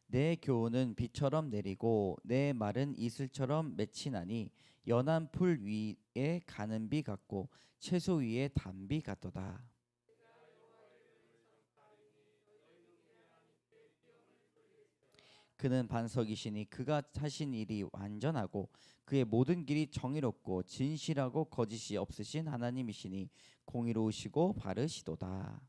내 교훈은 비처럼 내리고 내 말은 이슬처럼 맺히나니 연한 풀 위에 가는 비 같고 채소 위에 단비 같도다. 그는 반석이시니 그가 하신 일이 완전하고 그의 모든 길이 정의롭고 진실하고 거짓이 없으신 하나님이시니 공의로우시고 바르시도다.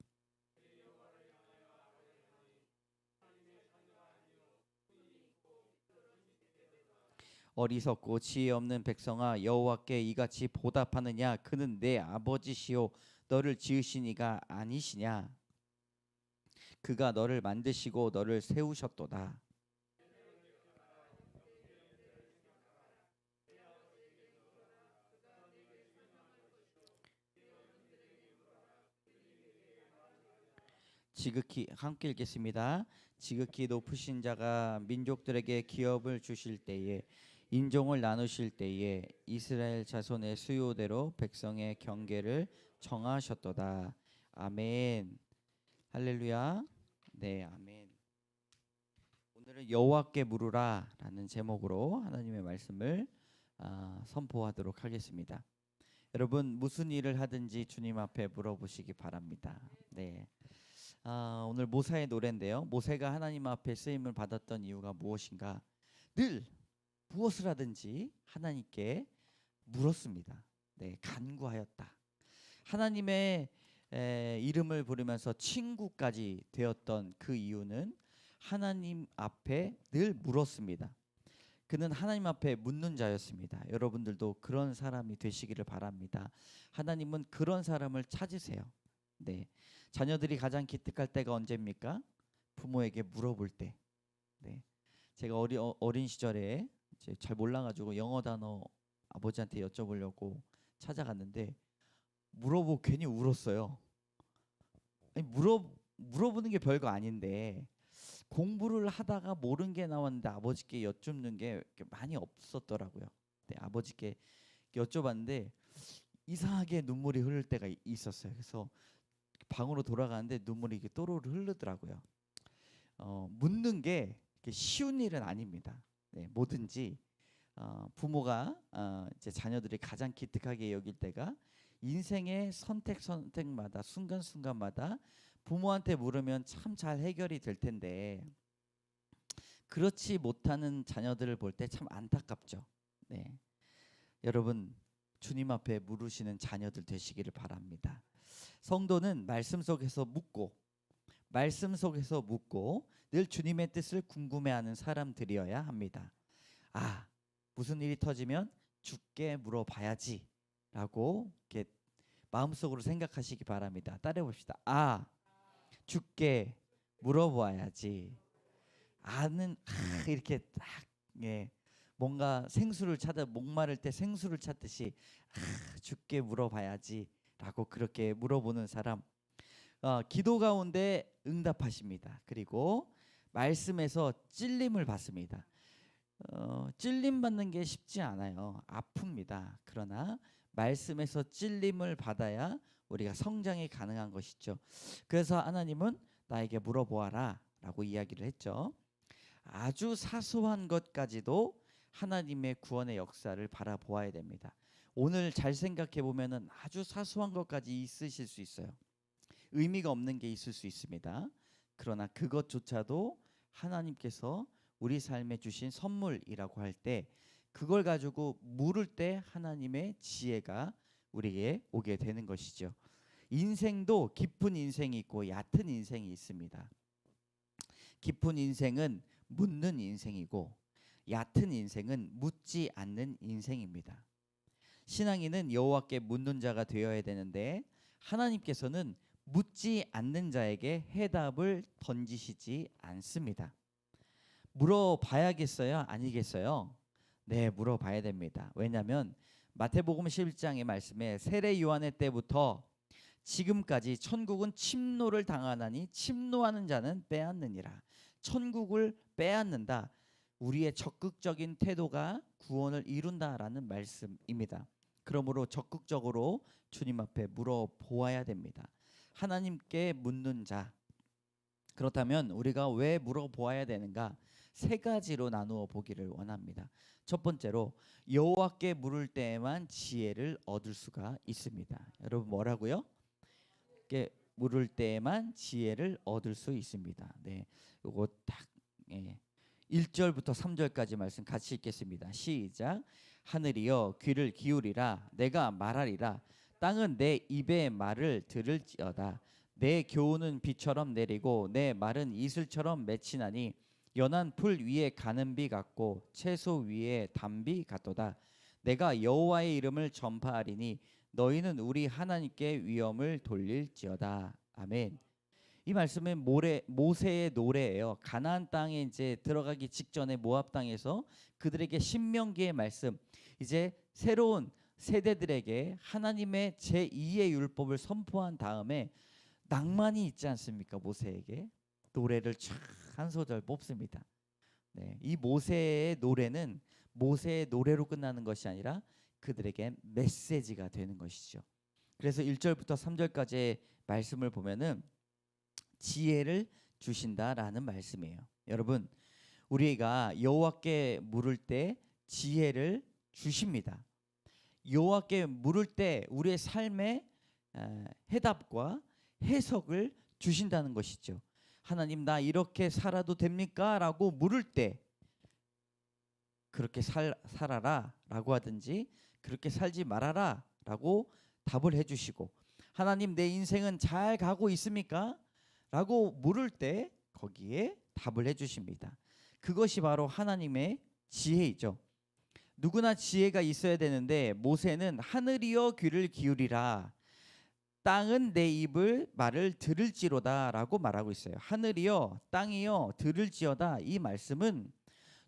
어리석고 지혜 없는 백성아, 여호와께 이같이 보답하느냐? 그는 내 아버지시요 너를 지으신 이가 아니시냐? 그가 너를 만드시고 너를 세우셨도다. 지극히 함께 읽겠습니다. 지극히 높으신 자가 민족들에게 기업을 주실 때에 인종을 나누실 때에 이스라엘 자손의 수요대로 백성의 경계를 정하셨도다. 아멘. 할렐루야. 네, 아멘. 오늘은 여호와께 물으라라는 제목으로 하나님의 말씀을 선포하도록 하겠습니다. 여러분 무슨 일을 하든지 주님 앞에 물어보시기 바랍니다. 네. 오늘 모세의 노래인데요. 모세가 하나님 앞에 쓰임을 받았던 이유가 무엇인가? 늘 무엇을 하든지 하나님께 물었습니다. 네, 간구하였다. 하나님의 이름을 부르면서 친구까지 되었던 그 이유는 하나님 앞에 늘 물었습니다. 그는 하나님 앞에 묻는 자였습니다. 여러분들도 그런 사람이 되시기를 바랍니다. 하나님은 그런 사람을 찾으세요. 네, 자녀들이 가장 기특할 때가 언제입니까? 부모에게 물어볼 때. 네, 제가 어린 시절에 이제 잘 몰라가지고 영어 단어 아버지한테 여쭤보려고 찾아갔는데 물어보고 괜히 울었어요. 아니, 물어보는 게 별거 아닌데 공부를 하다가 모르는 게 나왔는데 아버지께 여쭙는 게 많이 없었더라고요. 네, 아버지께 여쭤봤는데 이상하게 눈물이 흐를 때가 있었어요. 그래서 방으로 돌아가는데 눈물이 이렇게 또로로 흐르더라고요. 묻는 게 쉬운 일은 아닙니다. 네, 뭐든지 부모가 이제 자녀들이 가장 기특하게 여길 때가 인생의 선택마다 순간순간마다 부모한테 물으면 참 잘 해결이 될 텐데 그렇지 못하는 자녀들을 볼 때 참 안타깝죠. 네, 여러분 주님 앞에 물으시는 자녀들 되시기를 바랍니다. 성도는 말씀 속에서 늘 주님의 뜻을 궁금해하는 사람들이어야 합니다. 무슨 일이 터지면 주께 물어봐야지 라고 이렇게 마음속으로 생각하시기 바랍니다. 따라해 봅시다. 주께 물어봐야지. 이렇게 딱 뭔가 목마를 때 생수를 찾듯이 주께 물어봐야지 라고 그렇게 물어보는 사람, 기도 가운데 응답하십니다. 그리고 말씀에서 찔림을 받습니다. 찔림 받는 게 쉽지 않아요. 아픕니다. 그러나 말씀에서 찔림을 받아야 우리가 성장이 가능한 것이죠. 그래서 하나님은 나에게 물어보아라 라고 이야기를 했죠. 아주 사소한 것까지도 하나님의 구원의 역사를 바라보아야 됩니다. 오늘 잘 생각해 보면은 아주 사소한 것까지 있으실 수 있어요. 의미가 없는 게 있을 수 있습니다. 그러나 그것조차도 하나님께서 우리 삶에 주신 선물이라고 할 때 그걸 가지고 물을 때 하나님의 지혜가 우리에게 오게 되는 것이죠. 인생도 깊은 인생이 있고 얕은 인생이 있습니다. 깊은 인생은 묻는 인생이고 얕은 인생은 묻지 않는 인생입니다. 신앙인은 여호와께 묻는 자가 되어야 되는데 하나님께서는 묻지 않는 자에게 해답을 던지시지 않습니다. 물어봐야겠어요? 아니겠어요? 네, 물어봐야 됩니다. 왜냐하면 마태복음 11장의 말씀에 세례 요한의 때부터 지금까지 천국은 침노를 당하나니 침노하는 자는 빼앗느니라. 천국을 빼앗는다. 우리의 적극적인 태도가 구원을 이룬다라는 말씀입니다. 그러므로 적극적으로 주님 앞에 물어보아야 됩니다. 하나님께 묻는 자, 그렇다면 우리가 왜 물어보아야 되는가? 세 가지로 나누어 보기를 원합니다. 첫 번째로 여호와께 물을 때에만 지혜를 얻을 수가 있습니다. 여러분 뭐라고요? 물을 때에만 지혜를 얻을 수 있습니다. 네, 요거 딱 1절부터 3절까지 말씀 같이 읽겠습니다. 시작. 하늘이여 귀를 기울이라. 내가 말하리라. 땅은 내 입의 말을 들을지어다. 내 교훈은 비처럼 내리고 내 말은 이슬처럼 맺히나니 연한 풀 위에 가는 비 같고 채소 위에 담비 같도다. 내가 여호와의 이름을 전파하리니 너희는 우리 하나님께 위엄을 돌릴지어다. 아멘. 이 말씀은 모세의 노래예요. 가나안 땅에 이제 들어가기 직전에 모압 땅에서 그들에게 신명기의 말씀, 이제 새로운 세대들에게 하나님의 제2의 율법을 선포한 다음에 낭만이 있지 않습니까? 모세에게 노래를 쫙 한 소절 뽑습니다. 네, 이 모세의 노래는 모세의 노래로 끝나는 것이 아니라 그들에게 메시지가 되는 것이죠. 그래서 1절부터 3절까지의 말씀을 보면은 지혜를 주신다라는 말씀이에요. 여러분, 우리가 여호와께 물을 때 지혜를 주십니다. 여호와께 물을 때 우리의 삶의 해답과 해석을 주신다는 것이죠. 하나님, 나 이렇게 살아도 됩니까? 라고 물을 때 그렇게 살아라 라고 하든지 그렇게 살지 말아라 라고 답을 해주시고, 하나님 내 인생은 잘 가고 있습니까? 라고 물을 때 거기에 답을 해주십니다. 그것이 바로 하나님의 지혜이죠. 누구나 지혜가 있어야 되는데 모세는 하늘이여 귀를 기울이라, 땅은 내 입을 말을 들을지로다 라고 말하고 있어요. 하늘이여 땅이여 들을지어다, 이 말씀은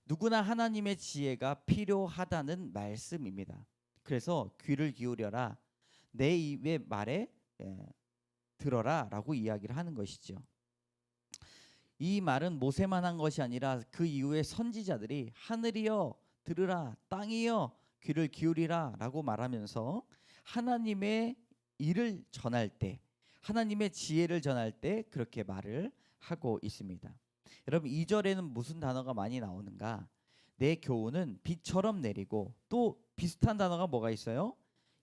누구나 하나님의 지혜가 필요하다는 말씀입니다. 그래서 귀를 기울여라, 내 입의 말에 들어라 라고 이야기를 하는 것이죠. 이 말은 모세만 한 것이 아니라 그 이후에 선지자들이 하늘이여 들으라, 땅이여 귀를 기울이라 라고 말하면서 하나님의 일을 전할 때, 하나님의 지혜를 전할 때 그렇게 말을 하고 있습니다. 여러분, 2절에는 무슨 단어가 많이 나오는가? 내 교훈은 비처럼 내리고, 또 비슷한 단어가 뭐가 있어요?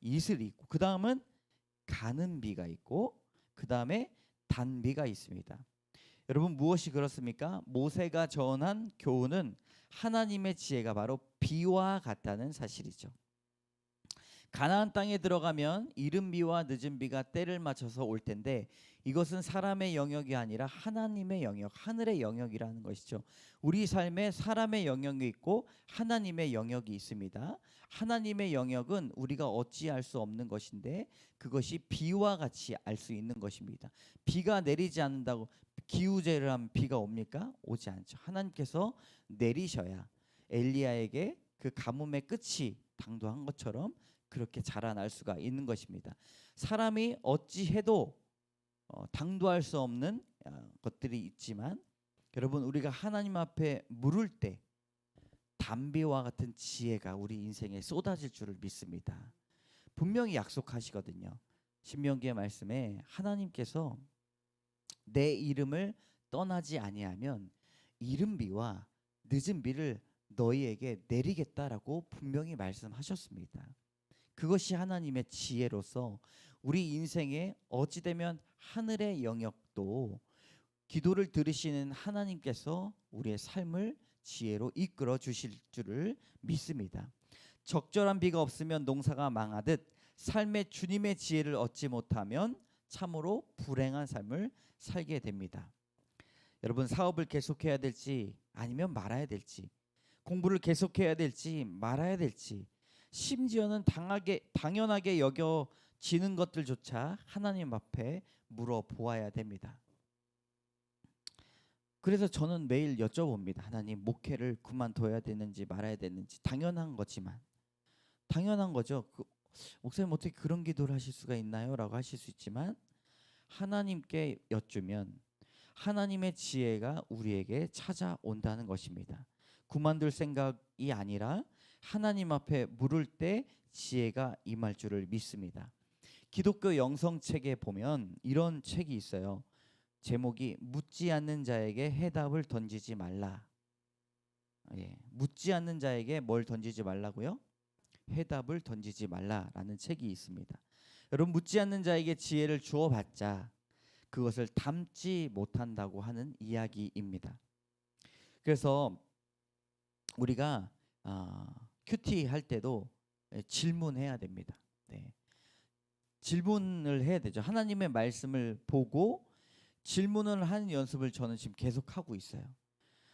이슬이 있고, 그 다음은 가는 비가 있고, 그 다음에 단비가 있습니다. 여러분, 무엇이 그렇습니까? 모세가 전한 교훈은 하나님의 지혜가 바로 비와 같다는 사실이죠. 가나안 땅에 들어가면 이른 비와 늦은 비가 때를 맞춰서 올 텐데, 이것은 사람의 영역이 아니라 하나님의 영역, 하늘의 영역이라는 것이죠. 우리 삶에 사람의 영역이 있고 하나님의 영역이 있습니다. 하나님의 영역은 우리가 어찌할 수 없는 것인데 그것이 비와 같이 알 수 있는 것입니다. 비가 내리지 않는다고 기우제를 하면 비가 옵니까? 오지 않죠. 하나님께서 내리셔야 엘리야에게 그 가뭄의 끝이 당도한 것처럼 그렇게 자라날 수가 있는 것입니다. 사람이 어찌해도 당도할 수 없는 것들이 있지만, 여러분, 우리가 하나님 앞에 물을 때 담비와 같은 지혜가 우리 인생에 쏟아질 줄을 믿습니다. 분명히 약속하시거든요. 신명기의 말씀에 하나님께서 내 이름을 떠나지 아니하면 이른 비와 늦은 비를 너희에게 내리겠다라고 분명히 말씀하셨습니다. 그것이 하나님의 지혜로서 우리 인생에 어찌되면 하늘의 영역도 기도를 들으시는 하나님께서 우리의 삶을 지혜로 이끌어 주실 줄을 믿습니다. 적절한 비가 없으면 농사가 망하듯 삶의 주님의 지혜를 얻지 못하면 참으로 불행한 삶을 살게 됩니다. 여러분, 사업을 계속해야 될지 아니면 말아야 될지, 공부를 계속해야 될지 말아야 될지, 심지어는 당연하게 여겨지는 것들조차 하나님 앞에 물어보아야 됩니다. 그래서 저는 매일 여쭤봅니다. 하나님, 목회를 그만둬야 되는지 말아야 되는지. 당연한 거지만, 당연한 거죠. 목사님 어떻게 그런 기도를 하실 수가 있나요? 라고 하실 수 있지만, 하나님께 여쭈면 하나님의 지혜가 우리에게 찾아온다는 것입니다. 그만둘 생각이 아니라 하나님 앞에 물을 때 지혜가 임할 줄을 믿습니다. 기독교 영성책에 보면 이런 책이 있어요. 제목이 묻지 않는 자에게 해답을 던지지 말라. 묻지 않는 자에게 뭘 던지지 말라고요? 해답을 던지지 말라라는 책이 있습니다. 여러분, 묻지 않는 자에게 지혜를 주어봤자 그것을 담지 못한다고 하는 이야기입니다. 그래서 우리가 큐티 할 때도 질문해야 됩니다. 네. 질문을 해야 되죠. 하나님의 말씀을 보고 질문을 하는 연습을 저는 지금 계속 하고 있어요.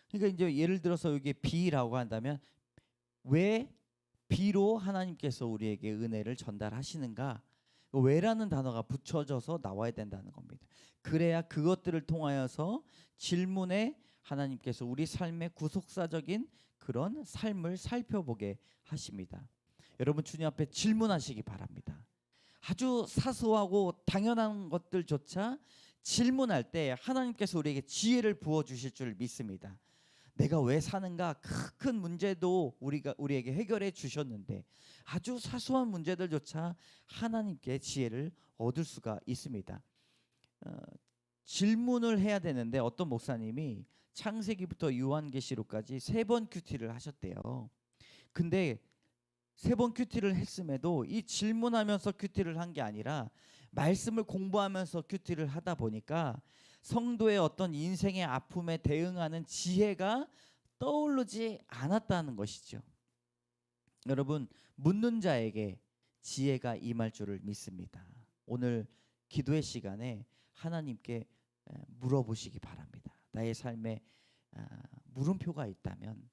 그러니까 이제 예를 들어서 여기 비라고 한다면 왜 비로 하나님께서 우리에게 은혜를 전달하시는가? 왜라는 단어가 붙여져서 나와야 된다는 겁니다. 그래야 그것들을 통하여서 질문에 하나님께서 우리 삶의 구속사적인 그런 삶을 살펴보게 하십니다. 여러분, 주님 앞에 질문하시기 바랍니다. 아주 사소하고 당연한 것들조차 질문할 때 하나님께서 우리에게 지혜를 부어주실 줄 믿습니다. 내가 왜 사는가, 큰 문제도 우리에게 해결해 주셨는데 아주 사소한 문제들조차 하나님께 지혜를 얻을 수가 있습니다. 질문을 해야 되는데 어떤 목사님이 창세기부터 요한계시록까지 3번 큐티를 하셨대요. 근데 3번 큐티를 했음에도 이 질문하면서 큐티를 한 게 아니라 말씀을 공부하면서 큐티를 하다 보니까 성도의 어떤 인생의 아픔에 대응하는 지혜가 떠오르지 않았다는 것이죠. 여러분, 묻는 자에게 지혜가 임할 줄을 믿습니다. 오늘 기도의 시간에 하나님께 물어보시기 바랍니다. 나의 삶에 물음표가 있다면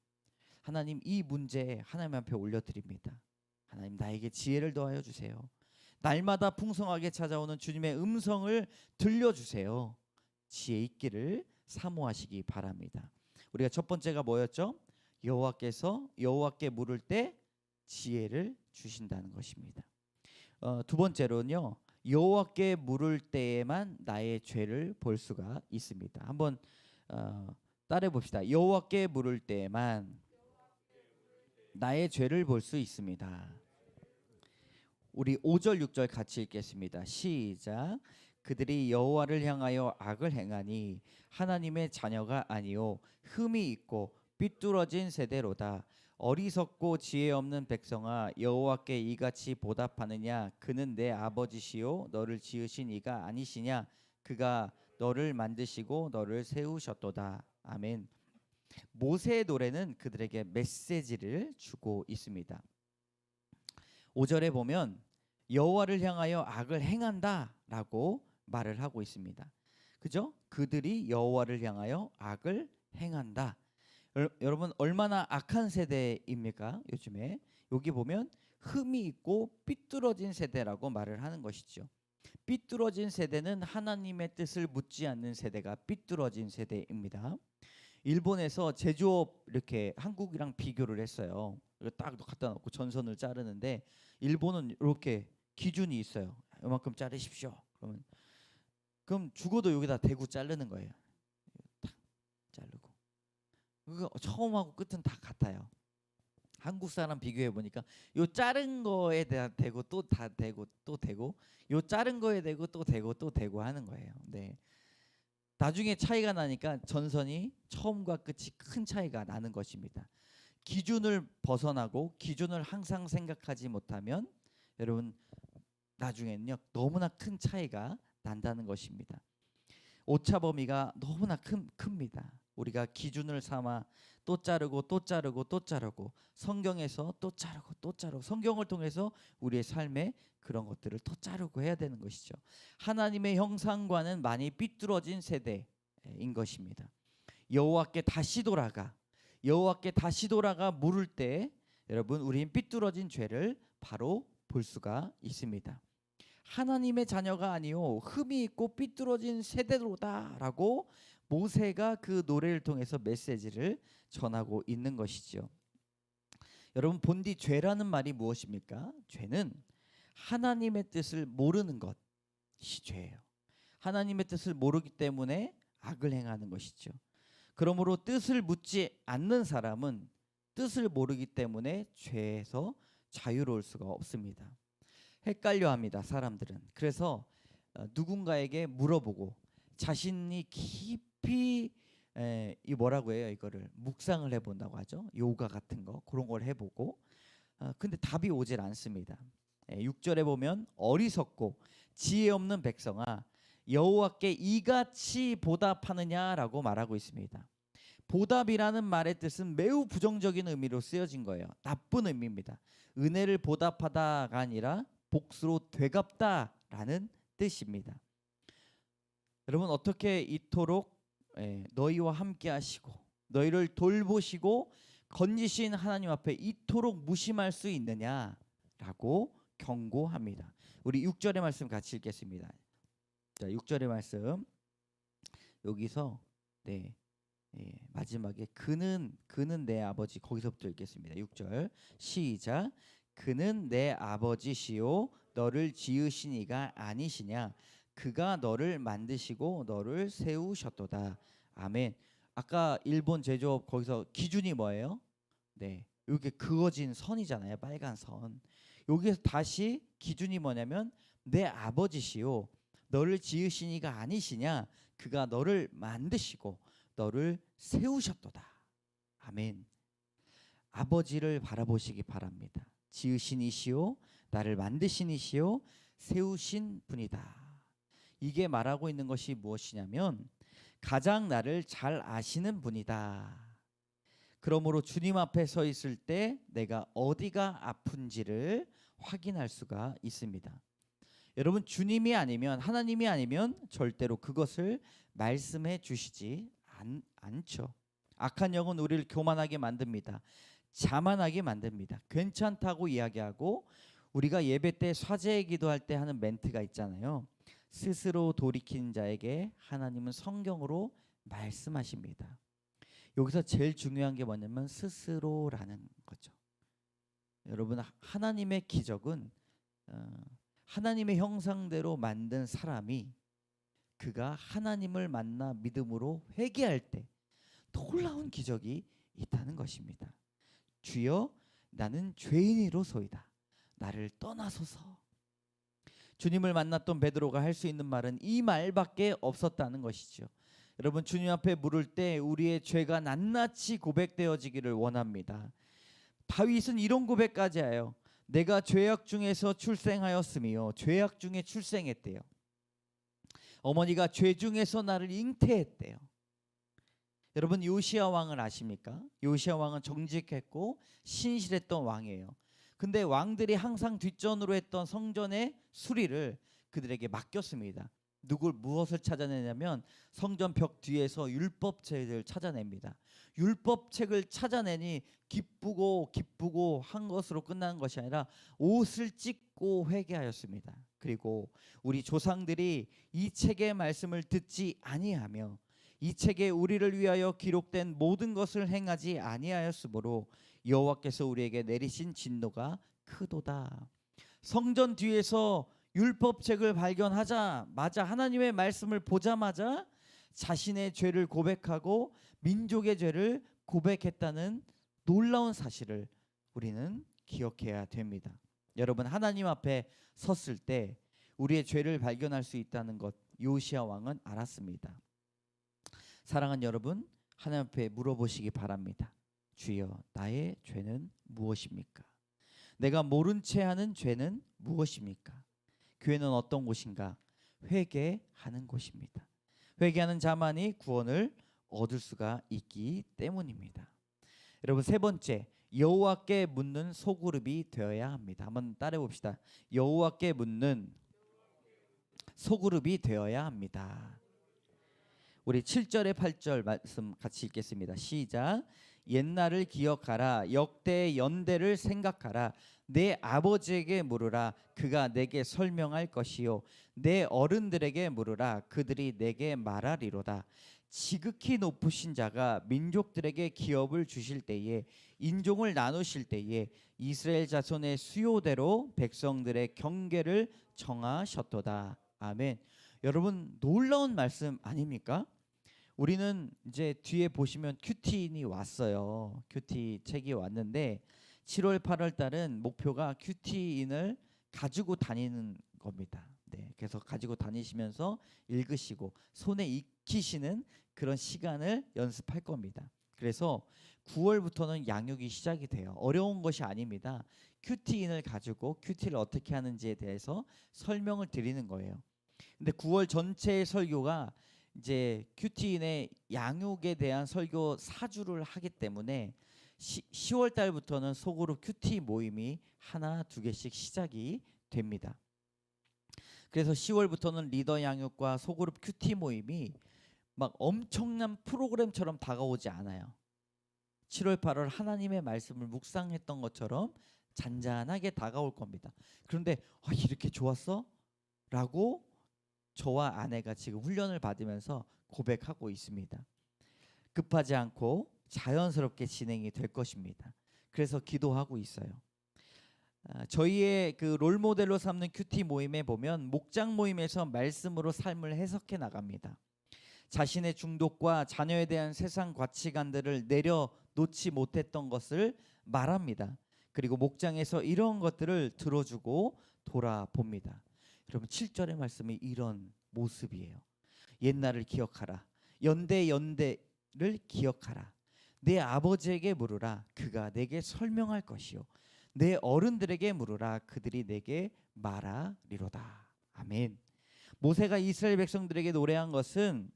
하나님, 이 문제 하나님 앞에 올려드립니다. 하나님, 나에게 지혜를 더하여 주세요. 날마다 풍성하게 찾아오는 주님의 음성을 들려주세요. 지혜 있기를 사모하시기 바랍니다. 우리가 첫 번째가 뭐였죠? 여호와께 물을 때 지혜를 주신다는 것입니다. 두 번째로는요, 여호와께 물을 때에만 나의 죄를 볼 수가 있습니다. 한번 따라해 봅시다. 여호와께 물을 때에만 나의 죄를 볼 수 있습니다. 우리 5절 6절 같이 읽겠습니다. 시작. 그들이 여호와를 향하여 악을 행하니 하나님의 자녀가 아니요 흠이 있고 삐뚤어진 세대로다. 어리석고 지혜 없는 백성아, 여호와께 이같이 보답하느냐? 그는 내 아버지시요 너를 지으신 이가 아니시냐? 그가 너를 만드시고 너를 세우셨도다. 아멘. 모세의 노래는 그들에게 메시지를 주고 있습니다. 5절에 보면 여호와를 향하여 악을 행한다라고 말을 하고 있습니다. 그죠? 그들이 여호와를 향하여 악을 행한다. 여러분, 얼마나 악한 세대입니까? 요즘에 여기 보면 흠이 있고 삐뚤어진 세대라고 말을 하는 것이죠. 삐뚤어진 세대는 하나님의 뜻을 묻지 않는 세대가 삐뚤어진 세대입니다. 일본에서 제조업 이렇게 한국이랑 비교를 했어요. 딱 갖다 놓고 전선을 자르는데 일본은 이렇게 기준이 있어요. 이만큼 자르십시오. 그럼 죽어도 여기다 대고 자르는 거예요. 탁 자르고. 그거 처음하고 끝은 다 같아요. 한국 사람 비교해 보니까 요 자른 거에 대한 대고 또 다 대고 또 대고 요 자른 거에 대고 또 대고 또 대고 하는 거예요. 네. 나중에 차이가 나니까 전선이 처음과 끝이 큰 차이가 나는 것입니다. 기준을 벗어나고 기준을 항상 생각하지 못하면 여러분 나중에는요 너무나 큰 차이가 난다는 것입니다. 오차 범위가 너무나 큽니다. 우리가 기준을 삼아 또 자르고 또 자르고 또 자르고 성경에서 또 자르고 또 자르고 성경을 통해서 우리의 삶에 그런 것들을 또 자르고 해야 되는 것이죠. 하나님의 형상과는 많이 삐뚤어진 세대인 것입니다. 여호와께 다시 돌아가 물을 때 여러분 우리는 삐뚤어진 죄를 바로 볼 수가 있습니다. 하나님의 자녀가 아니요 흠이 있고 삐뚤어진 세대로다라고 모세가 그 노래를 통해서 메시지를 전하고 있는 것이죠. 여러분, 본디 죄라는 말이 무엇입니까? 죄는 하나님의 뜻을 모르는 것이 죄예요. 하나님의 뜻을 모르기 때문에 악을 행하는 것이죠. 그러므로 뜻을 묻지 않는 사람은 뜻을 모르기 때문에 죄에서 자유로울 수가 없습니다. 헷갈려합니다, 사람들은. 그래서 누군가에게 물어보고 자신이 깊이 이 뭐라고 해요? 이거를 묵상을 해본다고 하죠. 요가 같은 거 그런 걸 해보고 근데 답이 오질 않습니다. 6절에 보면 어리석고 지혜 없는 백성아 여호와께 이같이 보답하느냐라고 말하고 있습니다. 보답이라는 말의 뜻은 매우 부정적인 의미로 쓰여진 거예요. 나쁜 의미입니다. 은혜를 보답하다가 아니라 복수로 되갚다라는 뜻입니다. 여러분 어떻게 이토록 너희와 함께 하시고 너희를 돌보시고 건지신 하나님 앞에 이토록 무심할 수 있느냐라고 경고합니다. 우리 6절의 말씀 같이 읽겠습니다. 자, 6절의 말씀 여기서 마지막에 그는 내 아버지 거기서부터 읽겠습니다. 6절 시작. 그는 내 아버지시요 너를 지으신 이가 아니시냐 그가 너를 만드시고 너를 세우셨도다. 아멘. 아까 일본 제조업 거기서 기준이 뭐예요? 이게 그어진 선이잖아요. 빨간 선. 여기서 다시 기준이 뭐냐면 내 아버지시요 너를 지으신 이가 아니시냐 그가 너를 만드시고 너를 세우셨도다. 아멘. 아버지를 바라보시기 바랍니다. 지으신 이시요 나를 만드신 이시요 세우신 분이다. 이게 말하고 있는 것이 무엇이냐면 가장 나를 잘 아시는 분이다. 그러므로 주님 앞에 서 있을 때 내가 어디가 아픈지를 확인할 수가 있습니다. 여러분 주님이 아니면 하나님이 아니면 절대로 그것을 말씀해 주시지 않죠. 악한 영은 우리를 교만하게 만듭니다. 자만하게 만듭니다. 괜찮다고 이야기하고 우리가 예배 때 사제의 기도할 때 하는 멘트가 있잖아요. 스스로 돌이킨 자에게 하나님은 성경으로 말씀하십니다. 여기서 제일 중요한 게 뭐냐면 스스로라는 거죠. 여러분 하나님의 기적은 하나님의 형상대로 만든 사람이 그가 하나님을 만나 믿음으로 회개할 때 놀라운 기적이 있다는 것입니다. 주여 나는 죄인이로소이다. 나를 떠나소서. 주님을 만났던 베드로가 할 수 있는 말은 이 말밖에 없었다는 것이죠. 여러분 주님 앞에 물을 때 우리의 죄가 낱낱이 고백되어지기를 원합니다. 다윗은 이런 고백까지 해요. 내가 죄악 중에서 출생하였으며 죄악 중에 출생했대요. 어머니가 죄 중에서 나를 잉태했대요. 여러분 요시야 왕을 아십니까? 요시야 왕은 정직했고 신실했던 왕이에요. 근데 왕들이 항상 뒷전으로 했던 성전의 수리를 그들에게 맡겼습니다. 무엇을 찾아내냐면 성전 벽 뒤에서 율법책을 찾아냅니다. 율법책을 찾아내니 기쁘고 한 것으로 끝나는 것이 아니라 옷을 찢고 회개하였습니다. 그리고 우리 조상들이 이 책의 말씀을 듣지 아니하며 이 책에 우리를 위하여 기록된 모든 것을 행하지 아니하였으므로 여호와께서 우리에게 내리신 진노가 크도다. 성전 뒤에서 율법책을 발견하자마자 하나님의 말씀을 보자마자 자신의 죄를 고백하고 민족의 죄를 고백했다는 놀라운 사실을 우리는 기억해야 됩니다. 여러분 하나님 앞에 섰을 때 우리의 죄를 발견할 수 있다는 것 요시야 왕은 알았습니다. 사랑하는 여러분 하나님 앞에 물어보시기 바랍니다. 주여 나의 죄는 무엇입니까? 내가 모른 채 하는 죄는 무엇입니까? 교회는 어떤 곳인가? 회개하는 곳입니다. 회개하는 자만이 구원을 얻을 수가 있기 때문입니다. 여러분 세 번째 여호와께 묻는 소그룹이 되어야 합니다. 한번 따라해 봅시다. 여호와께 묻는 소그룹이 되어야 합니다. 우리 7절에 8절 말씀 같이 읽겠습니다. 시작. 옛날을 기억하라. 역대의 연대를 생각하라. 내 아버지에게 물으라. 그가 내게 설명할 것이요. 내 어른들에게 물으라. 그들이 내게 말하리로다. 지극히 높으신 자가 민족들에게 기업을 주실 때에 인종을 나누실 때에 이스라엘 자손의 수요대로 백성들의 경계를 정하셨도다. 아멘. 여러분 놀라운 말씀 아닙니까? 우리는 이제 뒤에 보시면 큐티인이 왔어요. 큐티 책이 왔는데 7월 8월 달은 목표가 큐티인을 가지고 다니는 겁니다. 네, 그래서 가지고 다니시면서 읽으시고 손에 익히시는 그런 시간을 연습할 겁니다. 그래서 9월부터는 양육이 시작이 돼요. 어려운 것이 아닙니다. 큐티인을 가지고 큐티를 어떻게 하는지에 대해서 설명을 드리는 거예요. 근데 9월 전체의 설교가 이제 큐티인의 양육에 대한 설교 4주를 하기 때문에 10월 달부터는 소그룹 큐티 모임이 하나 두 개씩 시작이 됩니다. 그래서 10월부터는 리더 양육과 소그룹 큐티 모임이 막 엄청난 프로그램처럼 다가오지 않아요. 7월 8월 하나님의 말씀을 묵상했던 것처럼 잔잔하게 다가올 겁니다. 그런데 이렇게 좋았어? 라고 저와 아내가 지금 훈련을 받으면서 고백하고 있습니다. 급하지 않고 자연스럽게 진행이 될 것입니다. 그래서 기도하고 있어요. 저희의 그 롤모델로 삼는 큐티 모임에 보면 목장 모임에서 말씀으로 삶을 해석해 나갑니다. 자신의 중독과 자녀에 대한 세상 가치관들을 내려놓지 못했던 것을 말합니다. 그리고 목장에서 이런 것들을 들어주고 돌아봅니다. 여러분 7절의 말씀이 이런 모습이에요. 옛날을 기억하라. 연대를 기억하라. 내 아버지에게 물으라. 그가 내게 설명할 것이요. 내 어른들에게 물으라. 그들이 내게 말하리로다. 아멘. 모세가 이스라엘 백성들에게 노래한 것은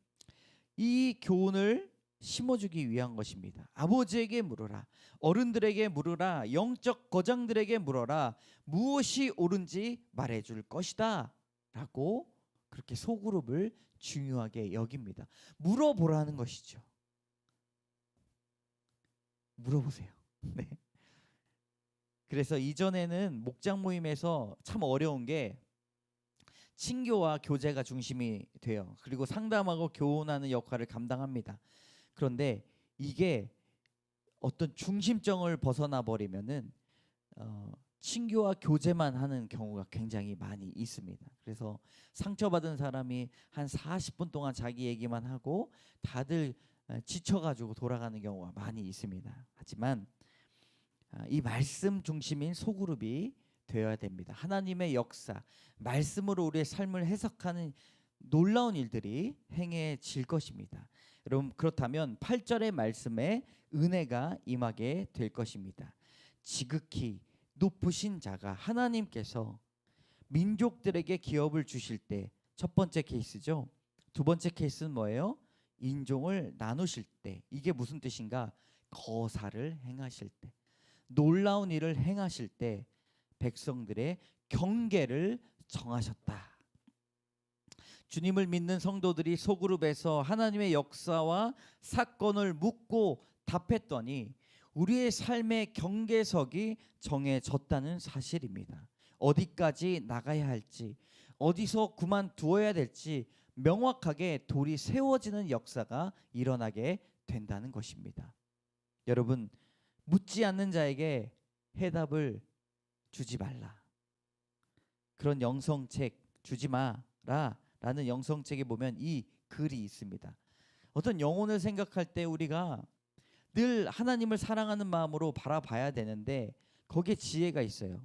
이 교훈을 심어주기 위한 것입니다. 아버지에게 물으라. 어른들에게 물으라. 영적 거장들에게 물어라. 무엇이 옳은지 말해줄 것이다. 라고 그렇게 소그룹을 중요하게 여깁니다. 물어보라는 것이죠. 물어보세요. 네. 그래서 이전에는 목장 모임에서 참 어려운 게 친교와 교제가 중심이 돼요. 그리고 상담하고 교훈하는 역할을 감당합니다. 그런데 이게 어떤 중심점을 벗어나 버리면은 친교와 교제만 하는 경우가 굉장히 많이 있습니다. 그래서 상처받은 사람이 한 40분 동안 자기 얘기만 하고 다들 지쳐가지고 돌아가는 경우가 많이 있습니다. 하지만 이 말씀 중심인 소그룹이 되어야 됩니다. 하나님의 역사, 말씀으로 우리의 삶을 해석하는 놀라운 일들이 행해질 것입니다. 여러분 그렇다면 8절의 말씀에 은혜가 임하게 될 것입니다. 지극히 높으신 자가 하나님께서 민족들에게 기업을 주실 때 첫 번째 케이스죠. 두 번째 케이스는 뭐예요? 인종을 나누실 때. 이게 무슨 뜻인가? 거사를 행하실 때, 놀라운 일을 행하실 때 백성들의 경계를 정하셨다. 주님을 믿는 성도들이 소그룹에서 하나님의 역사와 사건을 묻고 답했더니 우리의 삶의 경계석이 정해졌다는 사실입니다. 어디까지 나가야 할지, 어디서 그만두어야 될지 명확하게 돌이 세워지는 역사가 일어나게 된다는 것입니다. 여러분, 묻지 않는 자에게 해답을 주지 말라. 그런 영성책 주지 마라 라는 영성책에 보면 이 글이 있습니다. 어떤 영혼을 생각할 때 우리가 늘 하나님을 사랑하는 마음으로 바라봐야 되는데 거기에 지혜가 있어요.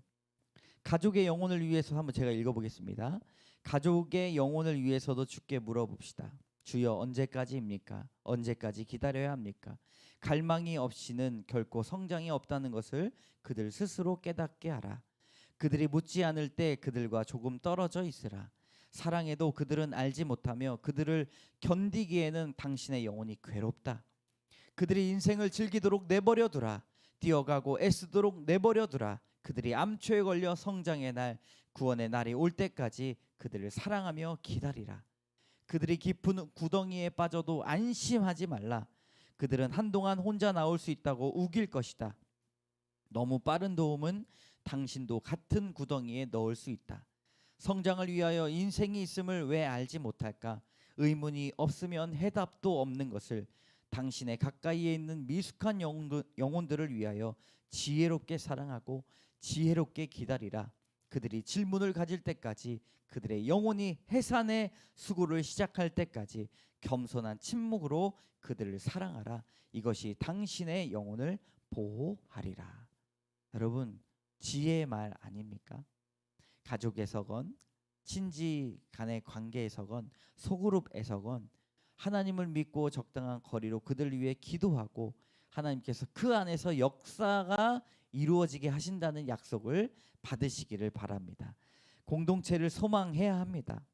가족의 영혼을 위해서 한번 제가 읽어보겠습니다. 가족의 영혼을 위해서도 주께 물어봅시다. 주여 언제까지입니까? 언제까지 기다려야 합니까? 갈망이 없이는 결코 성장이 없다는 것을 그들 스스로 깨닫게 하라. 그들이 묻지 않을 때 그들과 조금 떨어져 있으라. 사랑해도 그들은 알지 못하며 그들을 견디기에는 당신의 영혼이 괴롭다. 그들이 인생을 즐기도록 내버려 두라. 뛰어가고 애쓰도록 내버려 두라. 그들이 암초에 걸려 성장의 날, 구원의 날이 올 때까지 그들을 사랑하며 기다리라. 그들이 깊은 구덩이에 빠져도 안심하지 말라. 그들은 한동안 혼자 나올 수 있다고 우길 것이다. 너무 빠른 도움은 당신도 같은 구덩이에 넣을 수 있다. 성장을 위하여 인생이 있음을 왜 알지 못할까? 의문이 없으면 해답도 없는 것을 당신의 가까이에 있는 미숙한 영혼들을 위하여 지혜롭게 사랑하고 지혜롭게 기다리라. 그들이 질문을 가질 때까지, 그들의 영혼이 해산의 수고를 시작할 때까지 겸손한 침묵으로 그들을 사랑하라. 이것이 당신의 영혼을 보호하리라. 여러분, 지혜의 말 아닙니까? 가족에서건 친지 간의 관계에서건 소그룹에서건 하나님을 믿고 적당한 거리로 그들을 위해 기도하고 하나님께서 그 안에서 역사가 이루어지게 하신다는 약속을 받으시기를 바랍니다. 공동체를 소망해야 합니다.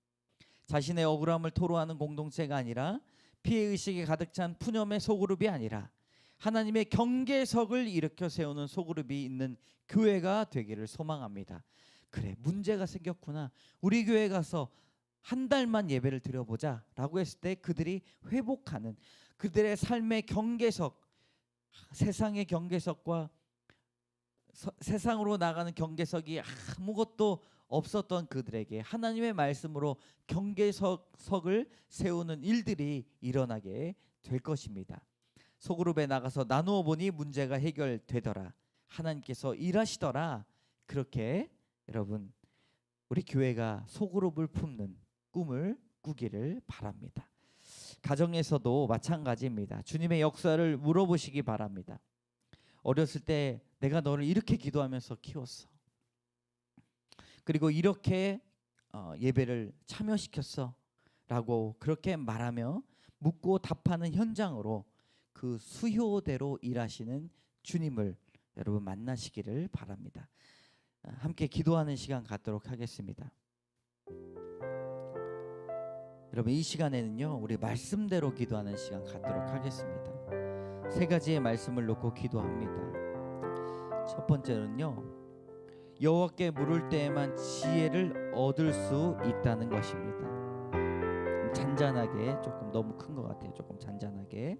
자신의 억울함을 토로하는 공동체가 아니라 피해의식에 가득 찬 푸념의 소그룹이 아니라 하나님의 경계석을 일으켜 세우는 소그룹이 있는 교회가 되기를 소망합니다. 그래, 문제가 생겼구나, 우리 교회 가서 한 달만 예배를 드려보자 라고 했을 때 그들이 회복하는, 그들의 삶의 경계석, 세상의 경계석과 세상으로 나가는 경계석이 아무것도 없었던 그들에게 하나님의 말씀으로 경계석을 세우는 일들이 일어나게 될 것입니다. 소그룹에 나가서 나누어 보니 문제가 해결되더라, 하나님께서 일하시더라. 그렇게 여러분, 우리 교회가 소그룹을 품는 꿈을 꾸기를 바랍니다. 가정에서도 마찬가지입니다. 주님의 역사를 물어보시기 바랍니다. 어렸을 때 내가 너를 이렇게 기도하면서 키웠어, 그리고 이렇게 예배를 참여시켰어 라고 그렇게 말하며 묻고 답하는 현장으로 그 수효대로 일하시는 주님을 여러분 만나시기를 바랍니다. 함께 기도하는 시간 갖도록 하겠습니다. 여러분, 이 시간에는요, 우리 말씀대로 기도하는 시간 갖도록 하겠습니다. 세 가지의 말씀을 놓고 기도합니다. 첫 번째는요, 여호와께 물을 때에만 지혜를 얻을 수 있다는 것입니다. 잔잔하게, 조금 너무 큰 것 같아요. 조금 잔잔하게.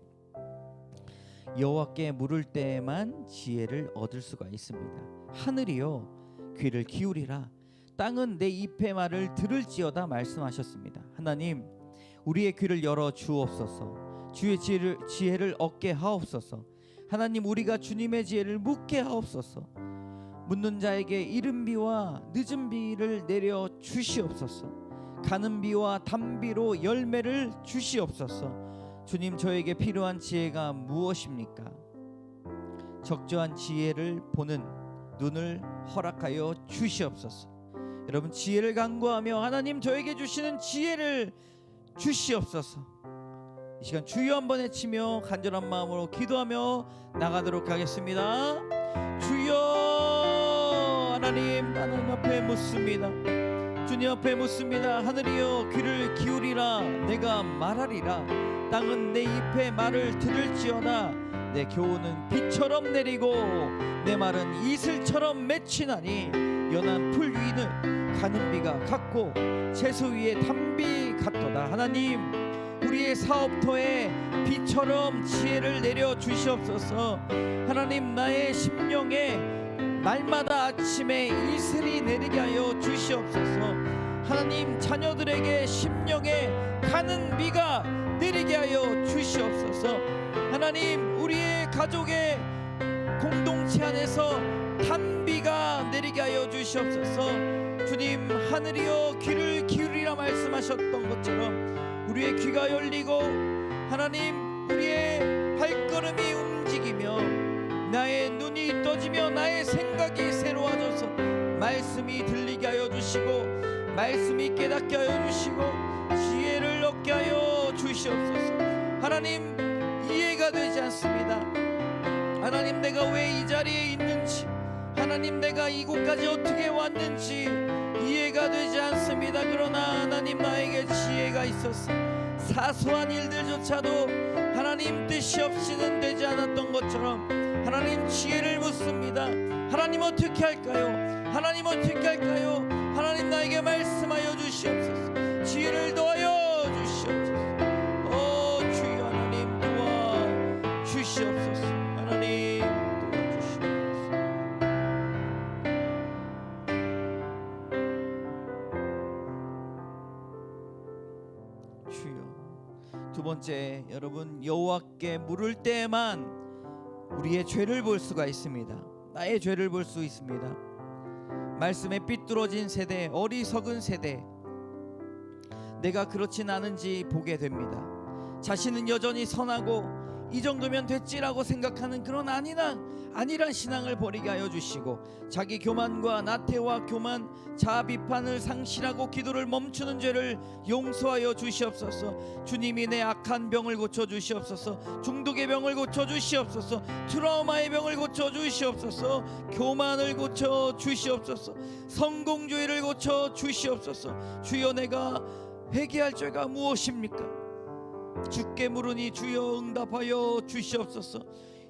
여호와께 물을 때에만 지혜를 얻을 수가 있습니다. 하늘이요 귀를 기울이라, 땅은 내 입의 말을 들을지어다 말씀하셨습니다. 하나님, 우리의 귀를 열어 주옵소서. 주의 지혜를 얻게 하옵소서. 하나님, 우리가 주님의 지혜를 묻게 하옵소서. 묻는 자에게 이른 비와 늦은 비를 내려 주시옵소서. 가는 비와 단비로 열매를 주시옵소서. 주님, 저에게 필요한 지혜가 무엇입니까? 적절한 지혜를 보는 눈을 허락하여 주시옵소서. 여러분, 지혜를 간구하며 하나님, 저에게 주시는 지혜를 주시옵소서. 이 시간 주여 한번 외치며 간절한 마음으로 기도하며 나가도록 하겠습니다. 주여, 하나님 앞에 묻습니다. 주님 앞에 묻습니다. 하늘이여 귀를 기울이라, 내가 말하리라. 땅은 내 입의 말을 들을지어다. 내 교훈은 비처럼 내리고 내 말은 이슬처럼 맺히나니 연한 풀 위는 가는 비가 같고 채소 위에 단비 같도다. 하나님, 우리의 사업터에 비처럼 지혜를 내려 주시옵소서. 하나님, 나의 심령에 날마다 아침에 이슬이 내리게 하여 주시옵소서. 하나님, 자녀들에게 심령에 가는 비가 내리게 하여 주시옵소서. 하나님, 우리의 가족의 공동체 안에서 단비가 내리게 하여 주시옵소서. 주님, 하늘이여 귀를 기울이라 말씀하셨던 것처럼 우리의 귀가 열리고 하나님, 우리의 발걸음이 움직이며 나의 눈이 떠지며 나의 생각이 새로워져서 말씀이 들리게 하여 주시고 말씀이 깨닫게 하여 주시고 지혜를 얻게 하여 주시옵소서. 하나님, 이해가 되지 않습니다. 하나님, 내가 왜 이 자리에 있는지, 하나님, 내가 이곳까지 어떻게 왔는지 이해가 되지 않습니다. 그러나 하나님, 나에게 지혜가 있었어. 사소한 일들조차도 하나님 뜻이 없이는 되지 않았던 것처럼 하나님, 지혜를 묻습니다. 하나님, 어떻게 할까요? 하나님, 어떻게 할까요? 하나님, 나에게 말씀하여 주시옵소서. 지혜를 더하여 주시옵소서. 주여, 하나님 도와 주시옵소서. 하나님 도와 주시옵소서. 주여. 두 번째, 여러분, 여호와께 물을 때에만 우리의 죄를 볼 수가 있습니다. 나의 죄를 볼 수 있습니다. 말씀에 삐뚤어진 세대, 어리석은 세대, 내가 그렇진 않은지 보게 됩니다. 자신은 여전히 선하고 이 정도면 됐지라고 생각하는 그런 안일한 신앙을 버리게 하여 주시고, 자기 교만과 나태와 교만, 자아 비판을 상실하고 기도를 멈추는 죄를 용서하여 주시옵소서. 주님이 내 악한 병을 고쳐 주시옵소서. 중독의 병을 고쳐 주시옵소서. 트라우마의 병을 고쳐 주시옵소서. 교만을 고쳐 주시옵소서. 성공주의를 고쳐 주시옵소서. 주여, 내가 회개할 죄가 무엇입니까? 주께 물으니 주여 응답하여 주시옵소서.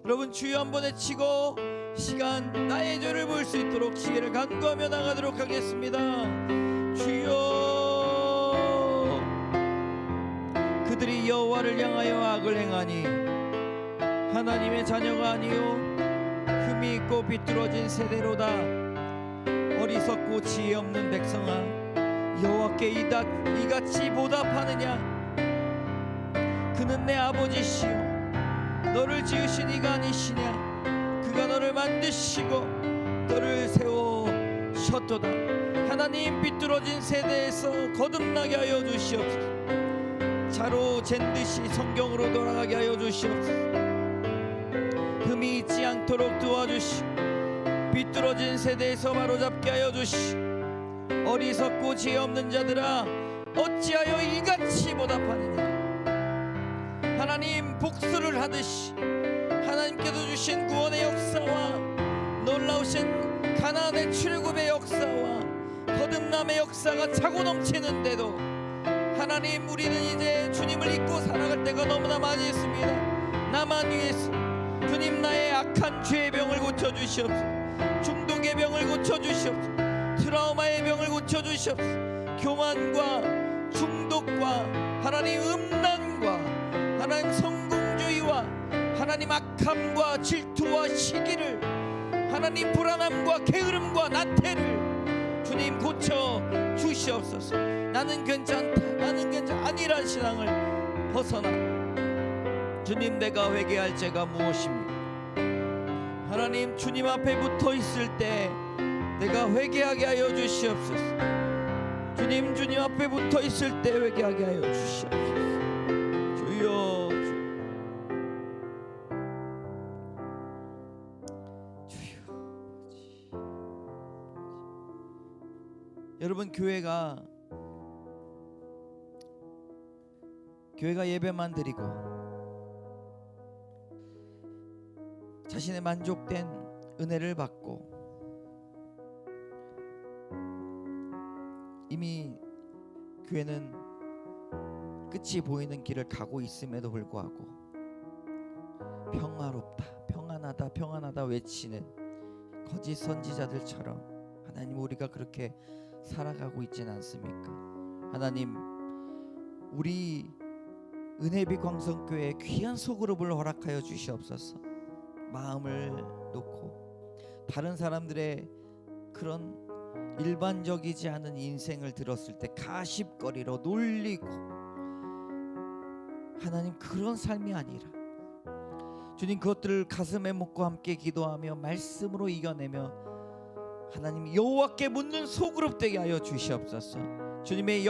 여러분, 주여 한번 외치고 시간 나의 죄를 볼 수 있도록 지혜를 간구하며 나가도록 하겠습니다. 주여, 그들이 여호와를 향하여 악을 행하니 하나님의 자녀가 아니요 흠이 있고 비뚤어진 세대로다. 어리석고 지혜 없는 백성아, 여호와께 이같이 보답하느냐? 그는 내 아버지시요 너를 지으신 이가 아니시냐? 그가 너를 만드시고 너를 세우셨도다. 하나님, 비뚤어진 세대에서 거듭나게 하여 주시옵소서. 자로 잰 듯이 성경으로 돌아가게 하여 주시옵소서. 흠이 있지 않도록 도와주시고 비뚤어진 세대에서 바로잡게 하여 주시고, 어리석고 지혜 없는 자들아 어찌하여 이같이 보답하느냐? 하나님, 복수를 하듯이 하나님께서 주신 구원의 역사와 놀라우신 가나안의 출애굽의 역사와 거듭남의 역사가 차고 넘치는데도 하나님, 우리는 이제 주님을 잊고 살아갈 때가 너무나 많이 있습니다. 나만 위해서 주님, 나의 악한 죄의 병을 고쳐주시옵소서. 중독의 병을 고쳐주시옵소서. 트라우마의 병을 고쳐주시옵소서. 교만과 중독과 하나님 음란과 하나님 성공주의와 하나님 악함과 질투와 시기를, 하나님 불안함과 게으름과 나태를 주님 고쳐 주시옵소서. 나는 괜찮다, 나는 괜찮다, 안일한 신앙을 벗어나 주님, 내가 회개할 죄가 무엇입니까? 하나님, 주님 앞에 붙어 있을 때 내가 회개하게 하여 주시옵소서. 주님, 주님 앞에 붙어 있을 때 회개하게 하여 주시옵소서. 주여, 여러분, 교회가 예배만 드리고 자신의 만족된 은혜를 받고 이미 교회는 끝이 보이는 길을 가고 있음에도 불구하고 평화롭다, 평안하다, 평안하다 외치는 거짓 선지자들처럼 하나님, 우리가 그렇게 살아가고 있진 않습니까? 하나님, 우리 은혜빛 광성교회에 귀한 소그룹을 허락하여 주시옵소서. 마음을 놓고 다른 사람들의 그런 일반적이지 않은 인생을 들었을 때 가십거리로 놀리고, 하나님, 그런 삶이 아니라 주님, 그것들을 가슴에 묻고 함께 기도하며 말씀으로 이겨내며 하나님, 여호와께 묻는 소그룹 되게 하여 주시옵소서. 주님의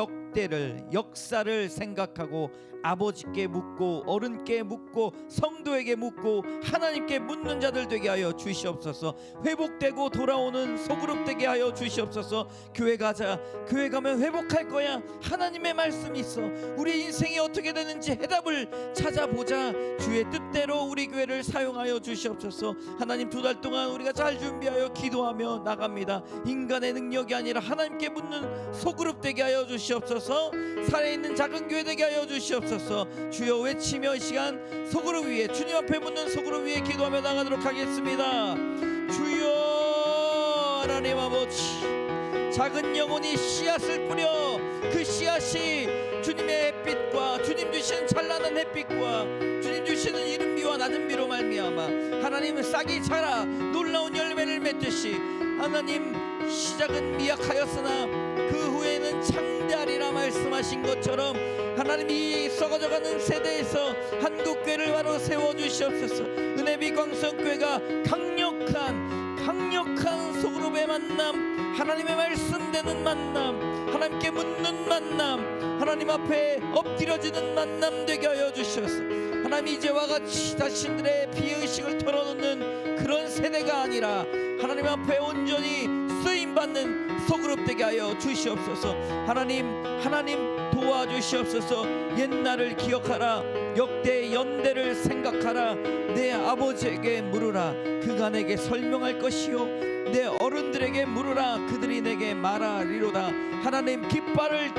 역사를 생각하고 아버지께 묻고 어른께 묻고 성도에게 묻고 하나님께 묻는 자들 되게 하여 주시옵소서. 회복되고 돌아오는 소그룹 되게 하여 주시옵소서. 교회 가자, 교회 가면 회복할 거야, 하나님의 말씀이 있어. 우리 인생이 어떻게 되는지 해답을 찾아보자. 주의 뜻대로 우리 교회를 사용하여 주시옵소서. 하나님, 2달 동안 우리가 잘 준비하여 기도하며 나갑니다. 인간의 능력이 아니라 하나님께 묻는 소그룹 되게 하여 주시옵소서. 살아있는 작은 교회 되게 하여 주시옵소서. 주여 외치며 이 시간 소그룹 위에, 주님 앞에 묻는 소그룹 위에 기도하며 나가도록 하겠습니다. 주여, 하나님 아버지, 작은 영혼이 씨앗을 뿌려 그 씨앗이 주님의 햇빛과 주님 주시는 찬란한 햇빛과 주님 주시는 이른 비와 낮은 비로 말미암아 하나님은 싹이 자라 놀라운 열매를 맺듯이, 하나님, 시작은 미약하였으나 그 후에는 창대하리라 말씀하신 것처럼 하나님, 이 썩어져가는 세대에서 한국교회를 바로 세워주시옵소서. 은혜빛 광성교회가 강력한 소그룹의 만남, 하나님의 말씀되는 만남, 하나님께 묻는 만남, 하나님 앞에 엎드려지는 만남 되게 하여 주셔서 하나님 이제와 같이 자신들의 비의식을 털어놓는 그런 세대가 아니라 하나님 앞에 온전히 쓰임받는 소그룹 되게 하여 주시옵소서. 하나님 도와주시옵소서. 옛날을 기억하라. 역대 연대를 생각하라. 내 아버지에게 물으라. 그가 내게 설명할 것이요 내 어른들에게 물으라. 그들이 내게 말하리로다. 하나님 깃발을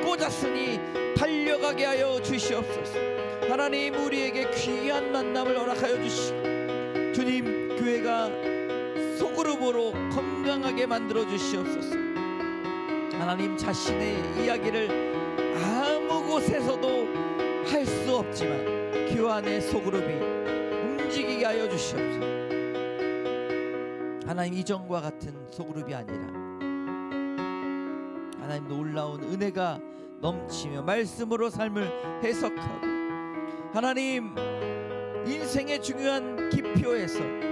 꽂았으니 달려가게 하여 주시옵소서. 하나님 우리에게 귀한 만남을 허락하여 주시고 주님 교회가 소그룹으로 건강하게 만들어 주시옵소서. 하나님 자신의 이야기를 아무 곳에서도 할 수 없지만 교회 안의 소그룹이 움직이게 하여 주시옵소서. 하나님 이전과 같은 소그룹이 아니라 하나님 놀라운 은혜가 넘치며 말씀으로 삶을 해석하고 하나님 인생의 중요한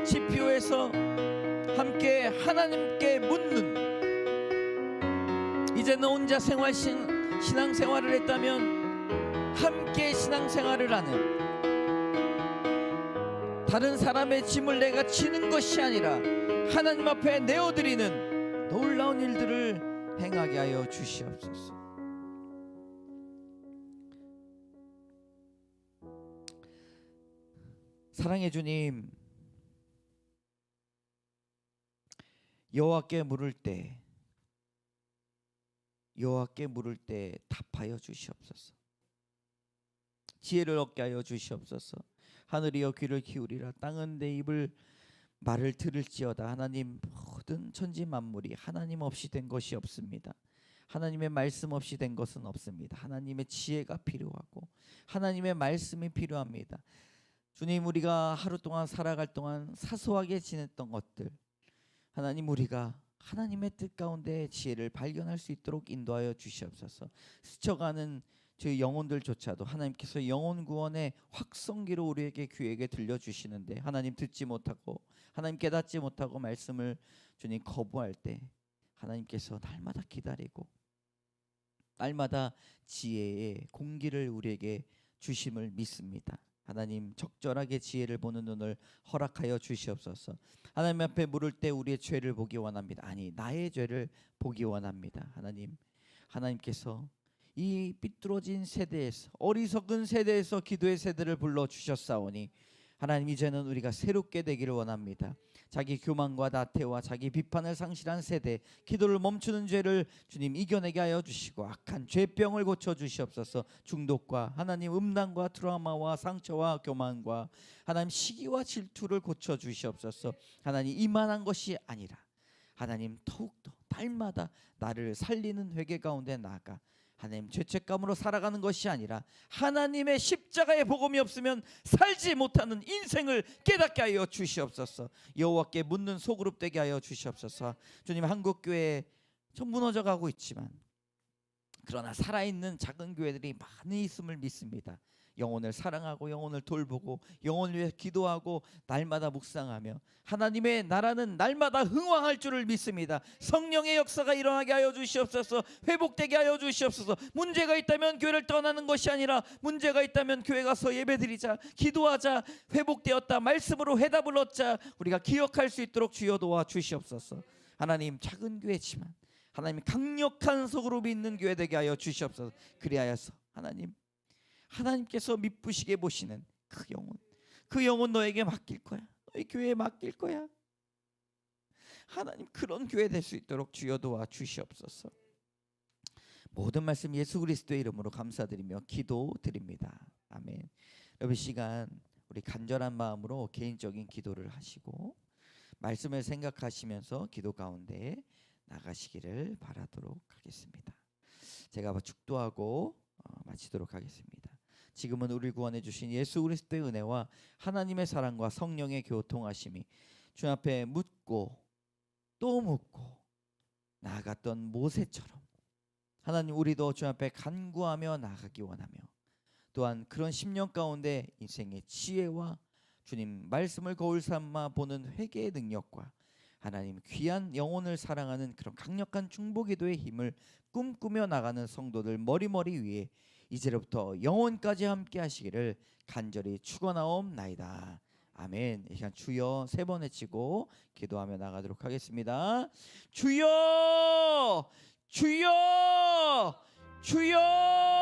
지표에서 함께 하나님께 묻는, 이제는 혼자 신앙생활을 했다면 함께 신앙생활을 하는, 다른 사람의 짐을 내가 지는 것이 아니라 하나님 앞에 내어드리는 놀라운 일들을 행하게 하여 주시옵소서. 사랑의 주님, 여호와께 물을 때 답하여 주시옵소서. 지혜를 얻게 하여 주시옵소서. 하늘이여 귀를 기울이라. 땅은 내 말을 들을지어다. 하나님 모든 천지 만물이 하나님 없이 된 것이 없습니다. 하나님의 말씀 없이 된 것은 없습니다. 하나님의 지혜가 필요하고 하나님의 말씀이 필요합니다. 주님, 우리가 하루 동안 살아갈 동안 사소하게 지냈던 것들, 하나님 우리가 하나님의 뜻 가운데 지혜를 발견할 수 있도록 인도하여 주시옵소서. 스쳐가는 저희 영혼들조차도 하나님께서 영혼 구원의 확성기로 우리에게 귀에게 들려주시는데 하나님 듣지 못하고 하나님 깨닫지 못하고 말씀을 주님 거부할 때 하나님께서 날마다 기다리고 날마다 지혜의 공기를 우리에게 주심을 믿습니다. 하나님 적절하게 지혜를 보는 눈을 허락하여 주시옵소서. 하나님 앞에 물을 때 우리의 죄를 보기 원합니다. 아니, 나의 죄를 보기 원합니다. 하나님께서 이 삐뚤어진 세대에서, 어리석은 세대에서 기도의 세대를 불러주셨사오니 하나님 이제는 우리가 새롭게 되기를 원합니다. 자기 교만과 나태와 자기 비판을 상실한 세대, 기도를 멈추는 죄를 주님 이겨내게 하여 주시고 악한 죄병을 고쳐주시옵소서. 중독과 하나님 음란과 트라우마와 상처와 교만과 하나님 시기와 질투를 고쳐주시옵소서. 하나님 이만한 것이 아니라 하나님 더욱더 날마다 나를 살리는 회개 가운데 나아가 하나님 죄책감으로 살아가는 것이 아니라 하나님의 십자가의 복음이 없으면 살지 못하는 인생을 깨닫게 하여 주시옵소서. 여호와께 묻는 소그룹 되게 하여 주시옵소서. 주님, 한국교회 좀 무너져가고 있지만 그러나 살아있는 작은 교회들이 많이 있음을 믿습니다. 영혼을 사랑하고 영혼을 돌보고 영혼을 위해 기도하고 날마다 묵상하며 하나님의 나라는 날마다 흥왕할 줄을 믿습니다. 성령의 역사가 일어나게 하여 주시옵소서. 회복되게 하여 주시옵소서. 문제가 있다면 교회를 떠나는 것이 아니라 문제가 있다면 교회 가서 예배드리자, 기도하자, 회복되었다 말씀으로 해답을 얻자 우리가 기억할 수 있도록 주여 도와 주시옵소서. 하나님, 작은 교회지만 하나님 강력한 소그룹이 있는 교회 되게 하여 주시옵소서. 그리하여서 하나님께서 미쁘시게 보시는 그 영혼 너에게 맡길 거야. 너희 교회에 맡길 거야. 하나님, 그런 교회 될 수 있도록 주여 도와 주시옵소서. 모든 말씀 예수 그리스도의 이름으로 감사드리며 기도드립니다. 아멘. 여러분, 시간 우리 간절한 마음으로 개인적인 기도를 하시고 말씀을 생각하시면서 기도 가운데 나가시기를 바라도록 하겠습니다. 제가 축도하고 마치도록 하겠습니다. 지금은 우리를 구원해 주신 예수 그리스도의 은혜와 하나님의 사랑과 성령의 교통하심이 주 앞에 묻고 또 묻고 나아갔던 모세처럼 하나님, 우리도 주 앞에 간구하며 나아가기 원하며 또한 그런 10년 가운데 인생의 지혜와 주님 말씀을 거울 삼아 보는 회개의 능력과 하나님 귀한 영혼을 사랑하는 그런 강력한 중보기도의 힘을 꿈꾸며 나가는 성도들 머리머리 위에 이제로부터 영원까지 함께 하시기를 간절히 축원하옵나이다. 아멘. 이 시간 주여 세 번 외치고 기도하며 나가도록 하겠습니다. 주여, 주여, 주여.